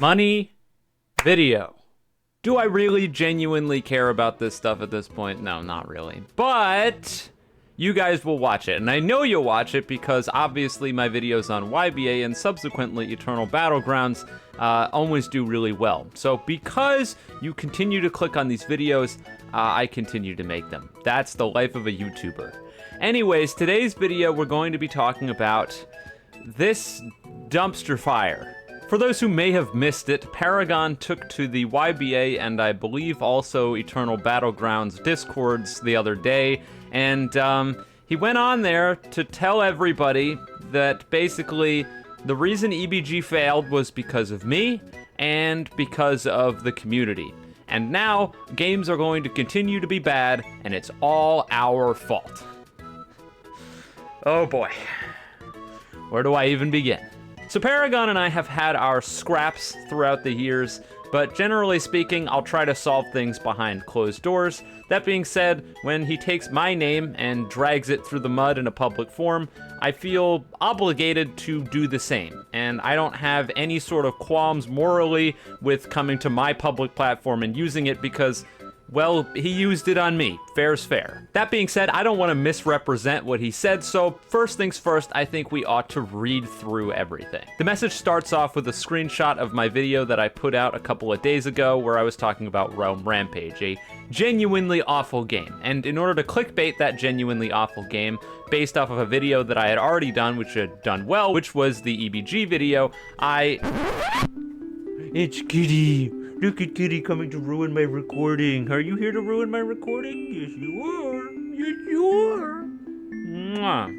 Money, video. Do I really genuinely care about this stuff at this point? No, not really. But you guys will watch it, and I know you'll watch it because obviously my videos on YBA and subsequently Eternal Battlegrounds always do really well. So because you continue to click on these videos, I continue to make them. That's the life of a YouTuber. Anyways, today's video we're going to be talking about this dumpster fire. For those who may have missed it, Paragon took to the YBA and I believe also Eternal Battlegrounds Discords the other day, and he went on there to tell everybody that basically the reason EBG failed was because of me and because of the community. And now games are going to continue to be bad, and it's all our fault. Oh boy. Where do I even begin? So Paragon and I have had our scraps throughout the years, but generally speaking, I'll try to solve things behind closed doors. That being said, when he takes my name and drags it through the mud in a public forum, I feel obligated to do the same, and I don't have any sort of qualms morally with coming to my public platform and using it because, well, he used it on me. Fair's fair. That being said, I don't want to misrepresent what he said, so first things first, I think we ought to read through everything. The message starts off with a screenshot of my video that I put out a couple of days ago where I was talking about Realm Rampage, a genuinely awful game. And in order to clickbait that genuinely awful game, based off of a video that I had already done, which had done well, which was the EBG video, It's Kitty. Look at Kitty coming to ruin my recording. Are you here to ruin my recording? Yes, you are. Yes, you are. Mwah.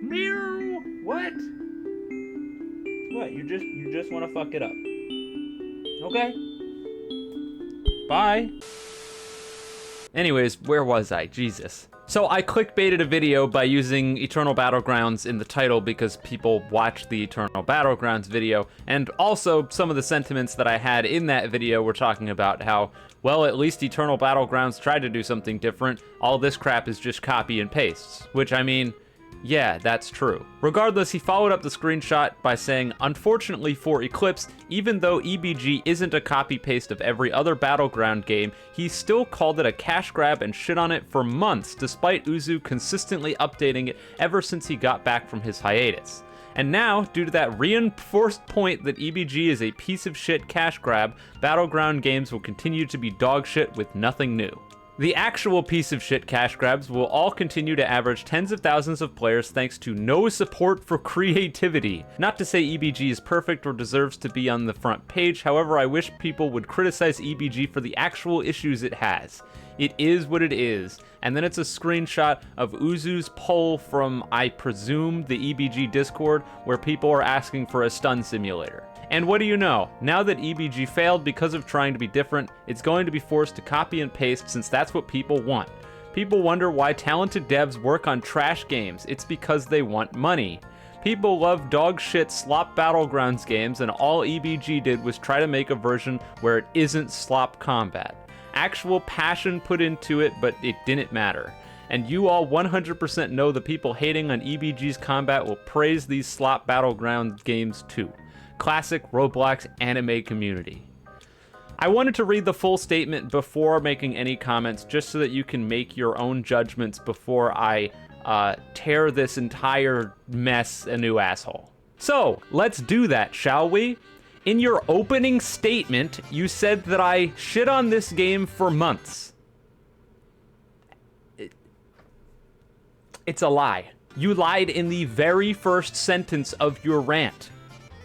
Meow. What? What? You just want to fuck it up. Okay. Bye. Anyways, where was I? Jesus. So I clickbaited a video by using Eternal Battlegrounds in the title because people watched the Eternal Battlegrounds video, and also some of the sentiments that I had in that video were talking about how, well, at least Eternal Battlegrounds tried to do something different. All this crap is just copy and pastes, which, I mean, yeah, that's true. Regardless, he followed up the screenshot by saying, unfortunately for Eclipse, even though EBG isn't a copy-paste of every other Battleground game, he still called it a cash grab and shit on it for months, despite Uzu consistently updating it ever since he got back from his hiatus. And now, due to that reinforced point that EBG is a piece of shit cash grab, Battleground games will continue to be dog shit with nothing new. The actual piece of shit cash grabs will all continue to average tens of thousands of players thanks to no support for creativity. Not to say EBG is perfect or deserves to be on the front page, however, I wish people would criticize EBG for the actual issues it has. It is what it is. And then it's a screenshot of Uzu's poll from, I presume, the EBG Discord, where people are asking for a stun simulator. And what do you know? Now that EBG failed because of trying to be different, it's going to be forced to copy and paste since that's what people want. People wonder why talented devs work on trash games. It's because they want money. People love dog shit slop Battlegrounds games, and all EBG did was try to make a version where it isn't slop combat. Actual passion put into it, but it didn't matter. And you all 100% know the people hating on EBG's combat will praise these slop Battleground games too. Classic Roblox anime community. I wanted to read the full statement before making any comments, just so that you can make your own judgments before I tear this entire mess a new asshole. So, let's do that, shall we? In your opening statement, you said that I shit on this game for months. It's a lie. You lied in the very first sentence of your rant.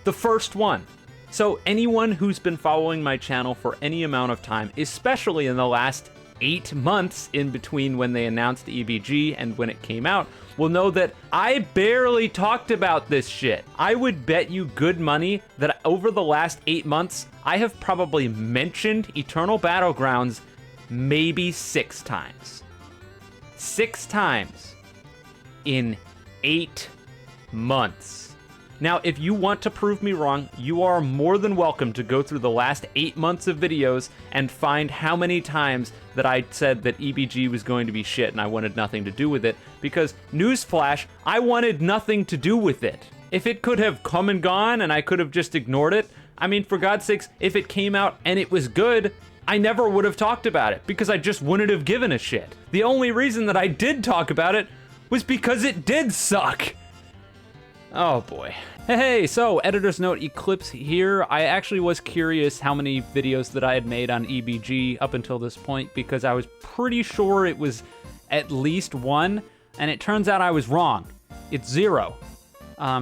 The first one. So anyone who's been following my channel for any amount of time, especially in the last 8 months in between when they announced EBG and when it came out, will know that I barely talked about this shit. I would bet you good money that over the last 8 months, I have probably mentioned Eternal Battlegrounds maybe 6 times. 6 times in 8 months. Now, if you want to prove me wrong, you are more than welcome to go through the last 8 months of videos and find how many times that I said that EBG was going to be shit and I wanted nothing to do with it, because, newsflash, I wanted nothing to do with it. If it could have come and gone and I could have just ignored it, I mean, for God's sakes, if it came out and it was good, I never would have talked about it because I just wouldn't have given a shit. The only reason that I did talk about it was because it did suck. Oh boy. Hey, so editor's note, Eclipse here. I actually was curious how many videos that I had made on EBG up until this point because I was pretty sure it was at least one, and it turns out I was wrong. It's 0.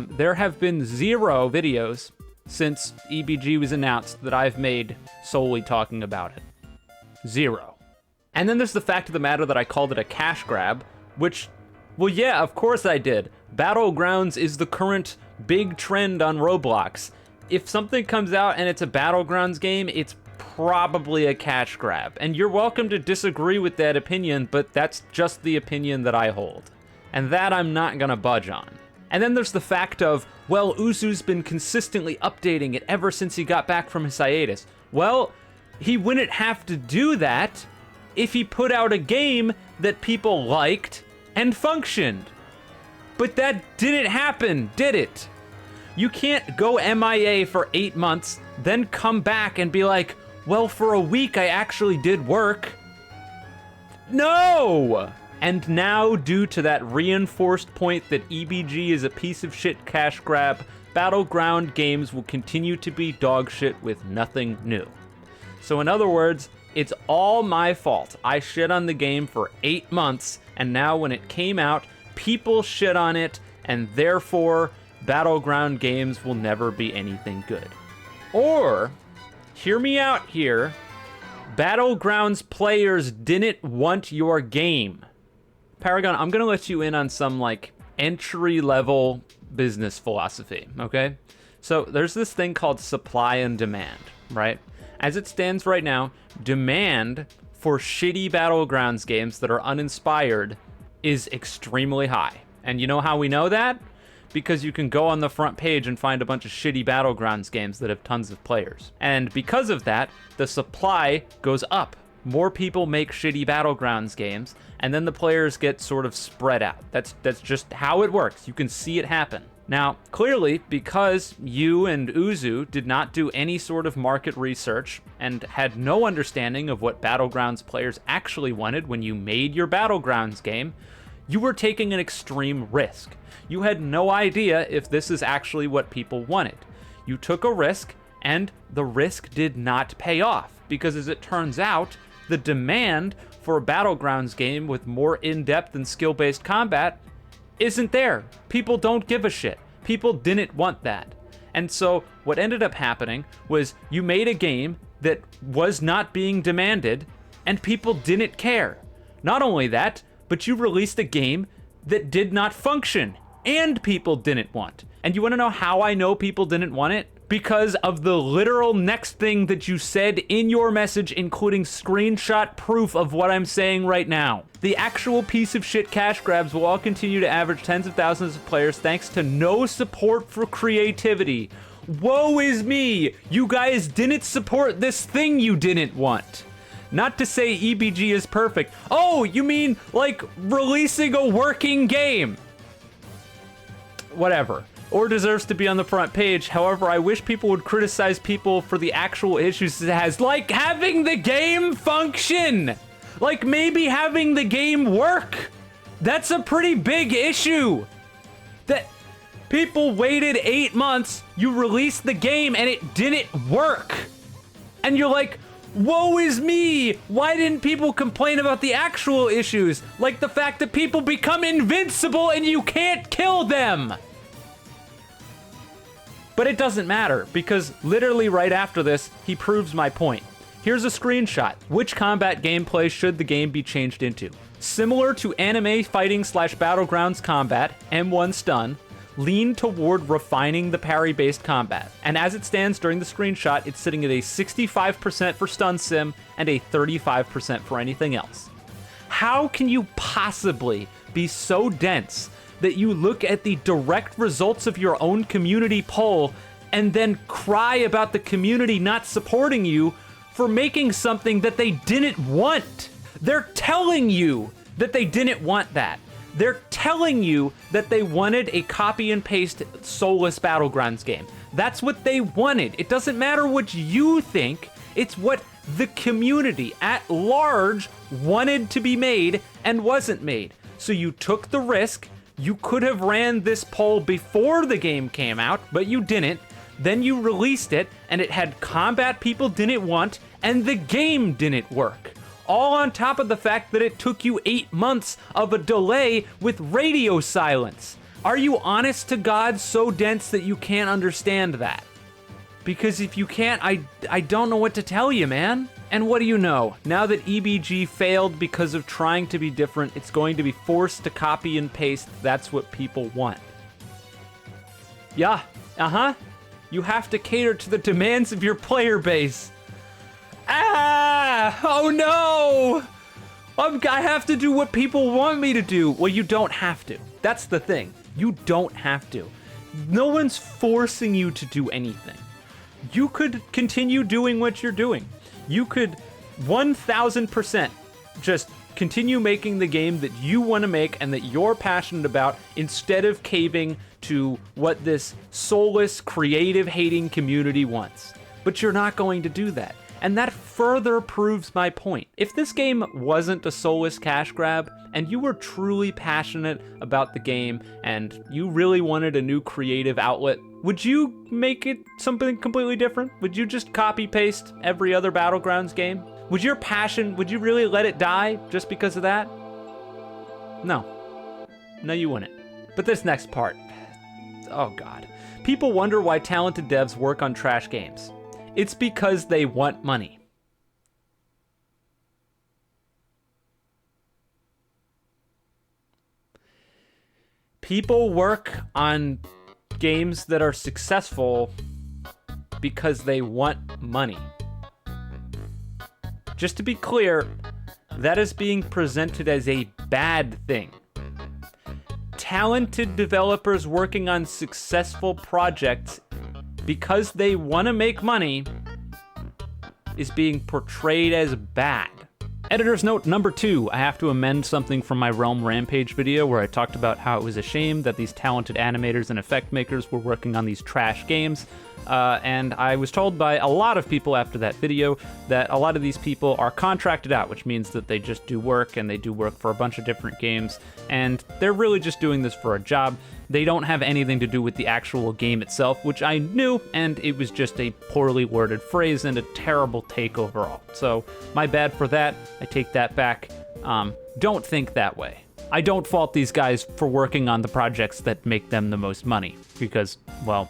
There have been 0 videos since EBG was announced that I've made solely talking about it. 0. And then there's the fact of the matter that I called it a cash grab, which, well, yeah, of course I did. Battlegrounds is the current big trend on Roblox. If something comes out and it's a Battlegrounds game, it's probably a cash grab. And you're welcome to disagree with that opinion, but that's just the opinion that I hold. And that I'm not gonna budge on. And then there's the fact of, well, Uzu's been consistently updating it ever since he got back from his hiatus. Well, he wouldn't have to do that if he put out a game that people liked and functioned. But that didn't happen, did it? You can't go MIA for 8 months, then come back and be like, well, for a week I actually did work. No! And now, due to that reinforced point that EBG is a piece of shit cash grab, Battleground games will continue to be dog shit with nothing new. So in other words, it's all my fault. I shit on the game for 8 months, and now when it came out, people shit on it, and therefore, Battleground games will never be anything good. Or, hear me out here, Battlegrounds players didn't want your game. Paragon, I'm gonna let you in on some, like, entry-level business philosophy, okay? So, there's this thing called supply and demand, right? As it stands right now, demand for shitty Battlegrounds games that are uninspired is extremely high. And you know how we know that? Because you can go on the front page and find a bunch of shitty Battlegrounds games that have tons of players. And because of that, the supply goes up. More people make shitty Battlegrounds games, and then the players get sort of spread out. That's just how it works. You can see it happen. Now, clearly, because you and Uzu did not do any sort of market research and had no understanding of what Battlegrounds players actually wanted when you made your Battlegrounds game, you were taking an extreme risk. You had no idea if this is actually what people wanted. You took a risk, and the risk did not pay off, because as it turns out, the demand for a Battlegrounds game with more in-depth and skill-based combat isn't there. People don't give a shit. People didn't want that. And so what ended up happening was you made a game that was not being demanded, and people didn't care. Not only that, but you released a game that did not function, and people didn't want. And you want to know how I know people didn't want it? Because of the literal next thing that you said in your message, including screenshot proof of what I'm saying right now. The actual piece of shit cash grabs will all continue to average tens of thousands of players thanks to no support for creativity. Woe is me! You guys didn't support this thing you didn't want. Not to say EBG is perfect. Oh, you mean like releasing a working game? Whatever. Or deserves to be on the front page. However, I wish people would criticize people for the actual issues it has, like having the game function, like maybe having the game work. That's a pretty big issue. That people waited 8 months, you released the game and it didn't work. And you're like, woe is me! Why didn't people complain about the actual issues? Like the fact that people become invincible and you can't kill them! But it doesn't matter, because literally right after this, he proves my point. Here's a screenshot. Which combat gameplay should the game be changed into? Similar to anime fighting / Battlegrounds combat, M1 stun, lean toward refining the parry-based combat. And as it stands during the screenshot, it's sitting at a 65% for stun sim and a 35% for anything else. How can you possibly be so dense that you look at the direct results of your own community poll and then cry about the community not supporting you for making something that they didn't want? They're telling you that they didn't want that. They're telling you that they wanted a copy and paste soulless Battlegrounds game. That's what they wanted. It doesn't matter what you think, it's what the community at large wanted to be made and wasn't made. So you took the risk. You could have ran this poll before the game came out, but you didn't. Then you released it, and it had combat people didn't want, and the game didn't work. All on top of the fact that it took you 8 months of a delay with radio silence. Are you honest to God so dense that you can't understand that? Because if you can't, I don't know what to tell you, man. And what do you know? Now that EBG failed because of trying to be different, it's going to be forced to copy and paste. That's what people want. Yeah, You have to cater to the demands of your player base. Oh no! I have to do what people want me to do. Well, you don't have to. That's the thing. You don't have to. No one's forcing you to do anything. You could continue doing what you're doing. You could 1000% just continue making the game that you want to make and that you're passionate about instead of caving to what this soulless, creative-hating community wants. But you're not going to do that. And that further proves my point. If this game wasn't a soulless cash grab, and you were truly passionate about the game, and you really wanted a new creative outlet, would you make it something completely different? Would you just copy-paste every other Battlegrounds game? Would your passion, would you really let it die just because of that? No. No, you wouldn't. But this next part, oh God. People wonder why talented devs work on trash games. It's because they want money. People work on games that are successful because they want money. Just to be clear, that is being presented as a bad thing. Talented developers working on successful projects because they want to make money is being portrayed as bad. Editor's note number 2, I have to amend something from my Realm Rampage video where I talked about how it was a shame that these talented animators and effect makers were working on these trash games. And I was told by a lot of people after that video that a lot of these people are contracted out, which means that they just do work, and they do work for a bunch of different games, and they're really just doing this for a job. They don't have anything to do with the actual game itself, which I knew, and it was just a poorly worded phrase and a terrible take overall. So my bad for that. I take that back. Don't think that way. I don't fault these guys for working on the projects that make them the most money, because, well,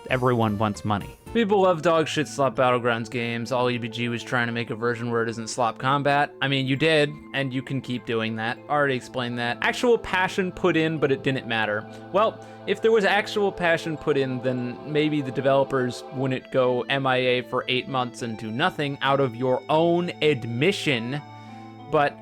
everyone wants money. People love dog shit slop Battlegrounds games. All EBG was trying to make a version where it isn't slop combat. I mean, you did, and you can keep doing that. Already explained that. Actual passion put in, but it didn't matter. Well, if there was actual passion put in, then maybe the developers wouldn't go MIA for 8 months and do nothing out of your own admission. But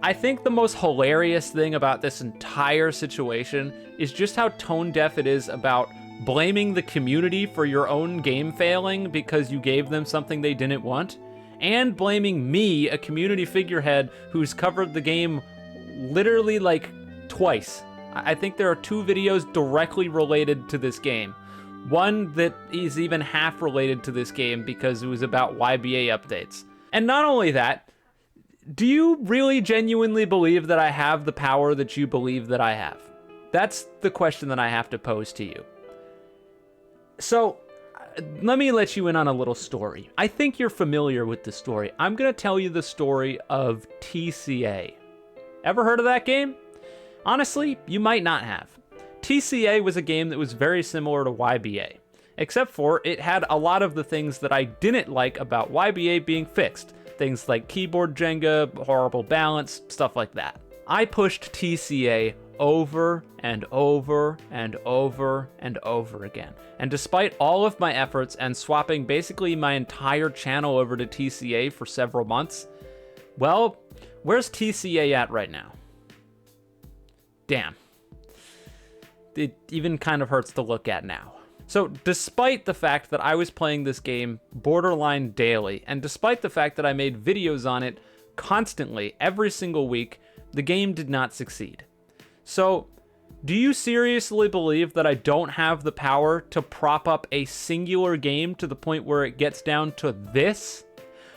I think the most hilarious thing about this entire situation is just how tone deaf it is about blaming the community for your own game failing because you gave them something they didn't want, and blaming me, a community figurehead who's covered the game literally like twice. I think there are 2 videos directly related to this game. One that is even half related to this game because it was about YBA updates. And not only that, do you really genuinely believe that I have the power that you believe that I have? That's the question that I have to pose to you. So, let me let you in on a little story. I think you're familiar with the story. I'm going to tell you the story of TCA. Ever heard of that game? Honestly, you might not have. TCA was a game that was very similar to YBA, except for it had a lot of the things that I didn't like about YBA being fixed. Things like keyboard Jenga, horrible balance, stuff like that. I pushed TCA over and over and over and over again. And despite all of my efforts and swapping basically my entire channel over to TCA for several months, well, where's TCA at right now? Damn. It even kind of hurts to look at now. So despite the fact that I was playing this game borderline daily, and despite the fact that I made videos on it constantly every single week, the game did not succeed. So Do you seriously believe that I don't have the power to prop up a singular game to the point where it gets down to this?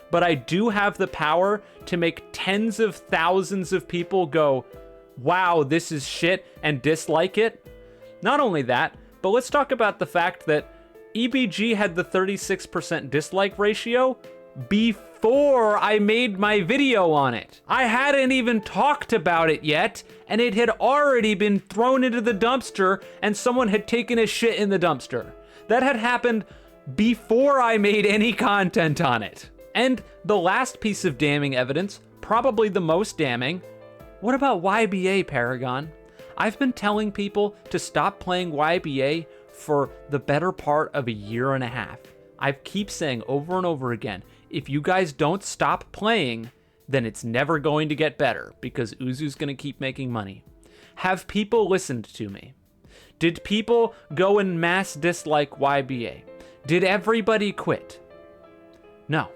But I do have the power to make tens of thousands of people go, wow, this is shit, and dislike it? Not only that, but let's talk about the fact that EBG had the 36% dislike ratio before I made my video on it. I hadn't even talked about it yet, and it had already been thrown into the dumpster, and someone had taken a shit in the dumpster. That had happened before I made any content on it. And the last piece of damning evidence, probably the most damning, what about YBA, Paragon? I've been telling people to stop playing YBA for the better part of a year and a half. I keep saying over and over again, if you guys don't stop playing, then it's never going to get better because Uzu's going to keep making money. Have people listened to me? Did people go and mass dislike YBA? Did everybody quit? No.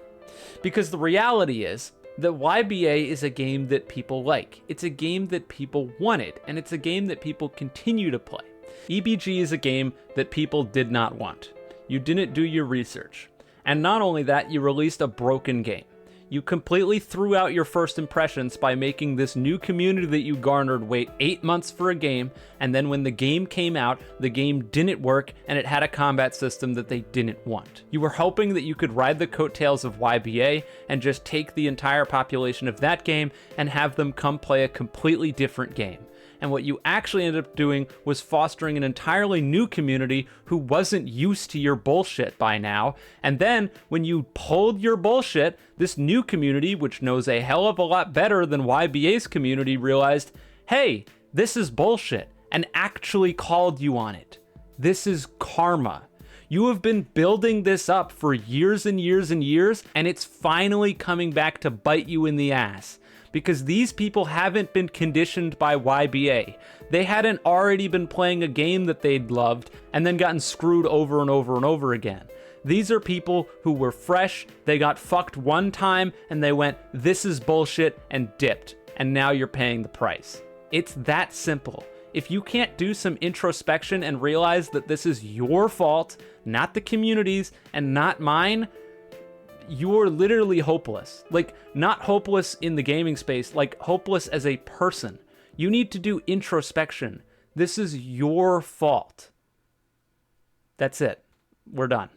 Because the reality is that YBA is a game that people like. It's a game that people wanted, and it's a game that people continue to play. EBG is a game that people did not want. You didn't do your research. And not only that, you released a broken game. You completely threw out your first impressions by making this new community that you garnered wait 8 months for a game, and then when the game came out, the game didn't work and it had a combat system that they didn't want. You were hoping that you could ride the coattails of YBA and just take the entire population of that game and have them come play a completely different game. And what you actually ended up doing was fostering an entirely new community who wasn't used to your bullshit by now. And then, when you pulled your bullshit, this new community, which knows a hell of a lot better than YBA's community, realized, hey, this is bullshit, and actually called you on it. This is karma. You have been building this up for years and years and years, and it's finally coming back to bite you in the ass. Because these people haven't been conditioned by YBA. They hadn't already been playing a game that they'd loved and then gotten screwed over and over and over again. These are people who were fresh, they got fucked one time, and they went, this is bullshit, and dipped. And now you're paying the price. It's that simple. If you can't do some introspection and realize that this is your fault, not the community's, and not mine, you're literally hopeless. Like, not hopeless in the gaming space, like hopeless as a person. You need to do introspection. This is your fault. That's it. We're done.